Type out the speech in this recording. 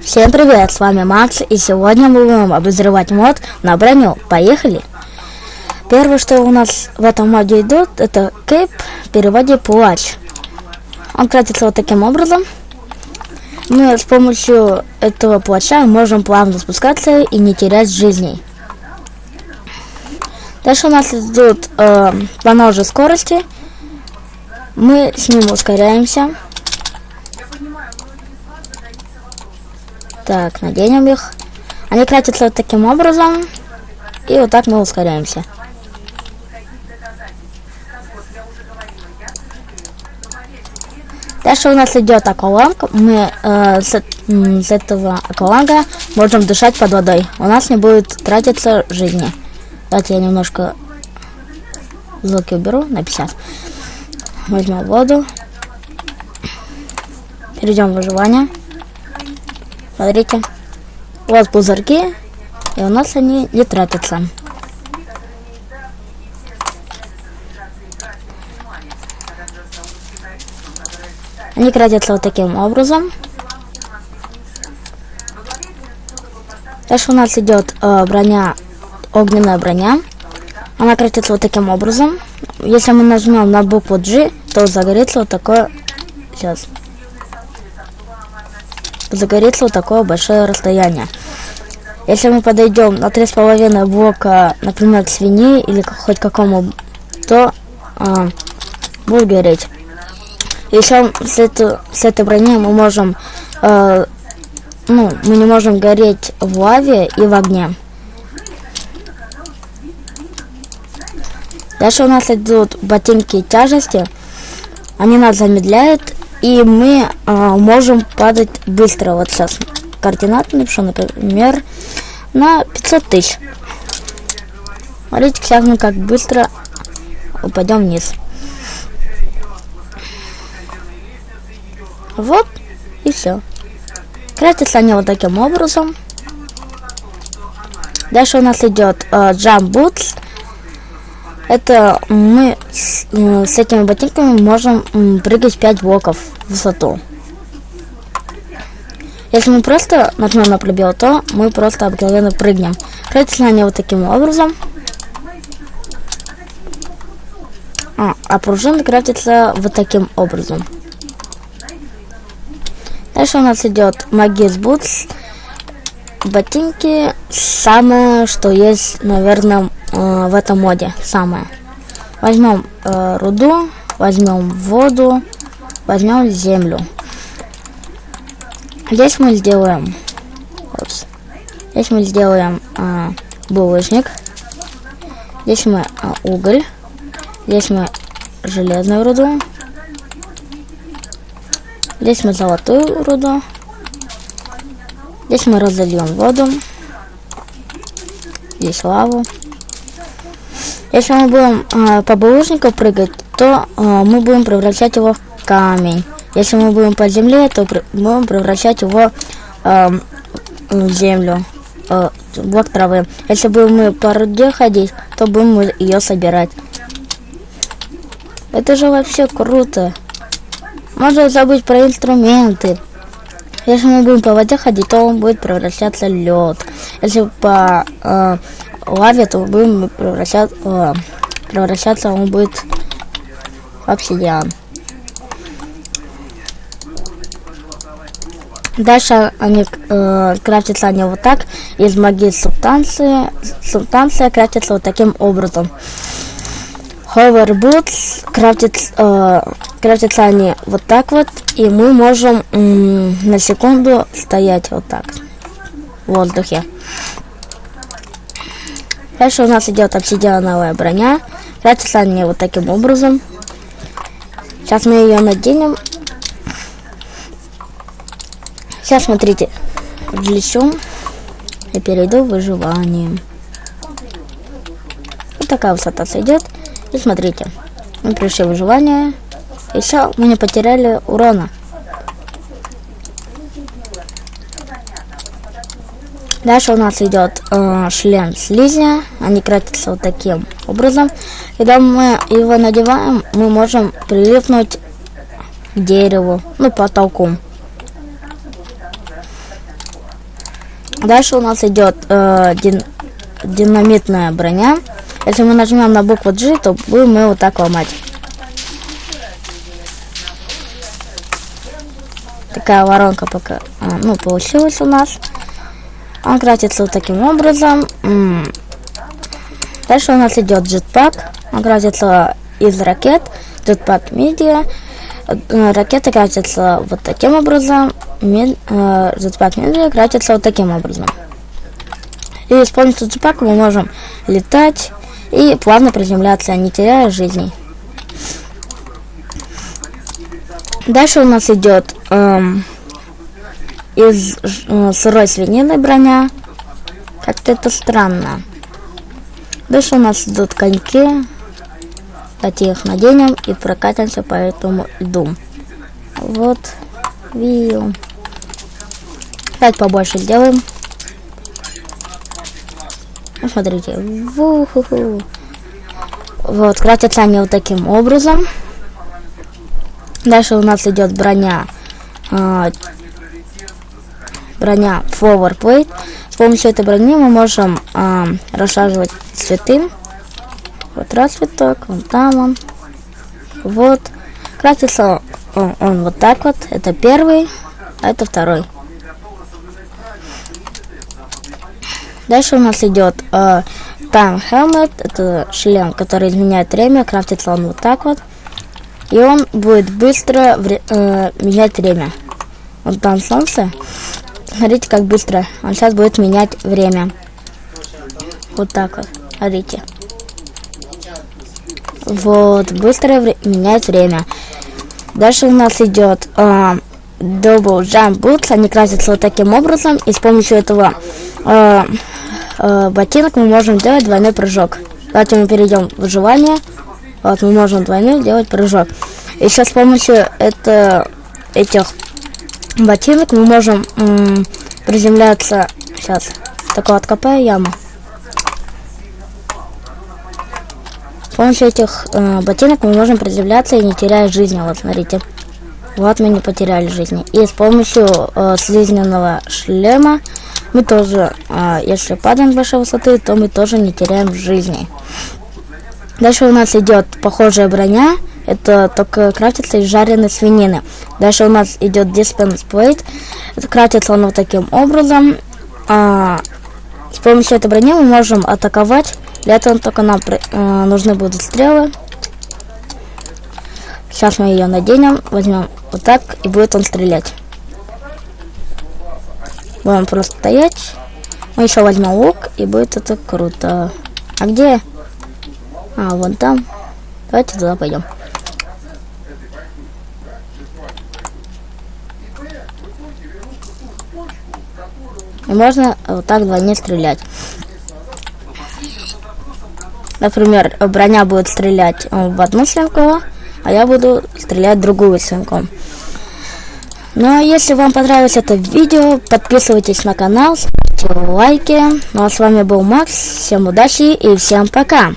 Всем привет, с вами Макс, и сегодня мы будем обозревать мод на броню. Поехали! Первое, что у нас в этом моде идет, это кейп, в переводе плач. Он тратится вот таким образом. Мы с помощью этого плача можем плавно спускаться и не терять жизней. Дальше у нас идут поножи скорости. Мы с ним ускоряемся. Так, наденем их. Они тратятся вот таким образом. И вот так мы ускоряемся. Дальше у нас идет акваланг. Мы с этого акваланга можем дышать под водой. У нас не будет тратиться жизни. Давайте я немножко звуки уберу на 50. Возьмем воду. Перейдем в выживание. Смотрите. Вот пузырьки. И у нас они не тратятся. Они тратятся вот таким образом. Дальше у нас идет броня, огненная броня. Она тратится вот таким образом. Если мы нажмем на букву G, то загорится вот такое. Сейчас. Загорится вот такое большое расстояние. Если мы подойдем на 3,5 блока, например, к свиньи или хоть какому, то будет гореть. Еще с этой броней мы можем, мы не можем гореть в лаве и в огне. Дальше у нас идут ботинки тяжести. Они нас замедляют, и мы можем падать быстро. Вот сейчас координаты напишу, например, на 500 тысяч. Смотрите, сейчас мы как быстро упадем вниз. Вот, и все. Тратятся они вот таким образом. Дальше у нас идет Jump Boots. Это мы с этими ботинками можем прыгать 5 блоков в высоту. Если мы просто нажмем на пробел, то мы просто обыкновенно прыгнем. Тратятся они вот таким образом. А пружины крафтятся вот таким образом. Дальше у нас идет Magis Boots. Ботинки самое, что есть, наверное, в этом моде. Самое. Возьмем руду, возьмем воду, возьмем землю. Здесь мы сделаем булыжник. Здесь мы уголь. Здесь мы железную руду. Здесь мы золотую руду. Здесь мы разольем воду. Здесь лаву. Если мы будем по булыжнику прыгать, то мы будем превращать его в камень. Если мы будем по земле, то будем превращать его в землю, блок травы. Если будем мы по руде ходить, то будем мы ее собирать. Это же вообще круто. Можно забыть про инструменты. Если мы будем по воде ходить, то он будет превращаться в лед. Если по лаве, то будем превращаться он будет в обсидиан. Дальше они крафтятся они вот так. Из магии субстанции. Субстанция крафтится вот таким образом. Hover Boots крафтятся они вот так вот, и мы можем на секунду стоять вот так в воздухе. Дальше у нас идет обсидиановая броня. Крафтятся они вот таким образом. Сейчас мы ее наденем. Сейчас смотрите, взлечу и перейду в выживание. Вот такая высота сойдет. И смотрите, мы пришли в выживание, и все, мы не потеряли урона. Дальше у нас идет шлем слизня, они кратятся вот таким образом. Когда мы его надеваем, мы можем прилипнуть к дереву, потолку. Дальше у нас идет динамитная броня. Если мы нажмем на букву G, то будем ее вот так ломать. Такая воронка пока, получилась у нас. Он кратится вот таким образом. Дальше у нас идет джетпак. Он кратится из ракет. Джетпак медиа. Ракеты кратятся вот таким образом. Джетпак медиа кратится вот таким образом. И с помощью джетпака мы можем летать и плавно приземляться, не теряя жизней. Дальше у нас идет из сырой свинины броня. Как-то это странно. Дальше у нас идут коньки. Давайте их наденем и прокатимся по этому льду. Вот. Видим. Давайте побольше сделаем. Ну, смотрите. Ву-ху-ху. Вот, кратятся они вот таким образом. Дальше у нас идет броня. Броня Forward Plate. С помощью этой брони мы можем расшаживать цветы. Вот раз цветок, вон там он. Вот. Кратится он вот так вот. Это первый, а это второй. Дальше у нас идет Time Helmet. Это шлем, который изменяет время. Крафтится он вот так вот. И он будет быстро менять время. Вот там солнце. Смотрите, как быстро. Он сейчас будет менять время. Вот так вот. Смотрите. Вот. Быстро меняет время. Дальше у нас идет Double Jump Boots. Они красятся вот таким образом. И с помощью этого ботинок мы можем делать двойной прыжок. Давайте мы перейдем в выживание. Вот, мы можем двойной делать прыжок. И сейчас с помощью этих ботинок мы можем приземляться. Сейчас такой откопаю яму. С помощью этих ботинок мы можем приземляться и не теряя жизни. Вот смотрите. Вот мы не потеряли жизни. И с помощью слизненного шлема мы тоже, если падаем с большой высоты, то мы тоже не теряем жизни. Дальше у нас идет похожая броня. Это только крафтится из жареной свинины. Дальше у нас идет Dispense Plate. Крафтится он вот таким образом. С помощью этой брони мы можем атаковать. Для этого только нам нужны будут стрелы. Сейчас мы ее наденем. Возьмем вот так. И будет он стрелять. Будем просто стоять. Мы еще возьмем лук. И будет это круто. А где? Вон там. Давайте туда пойдем. И можно вот так двойне стрелять. Например, броня будет стрелять в одну свинку, а я буду стрелять в другую свинку. Ну а если вам понравилось это видео, подписывайтесь на канал, ставьте лайки. Ну а с вами был Макс. Всем удачи и всем пока.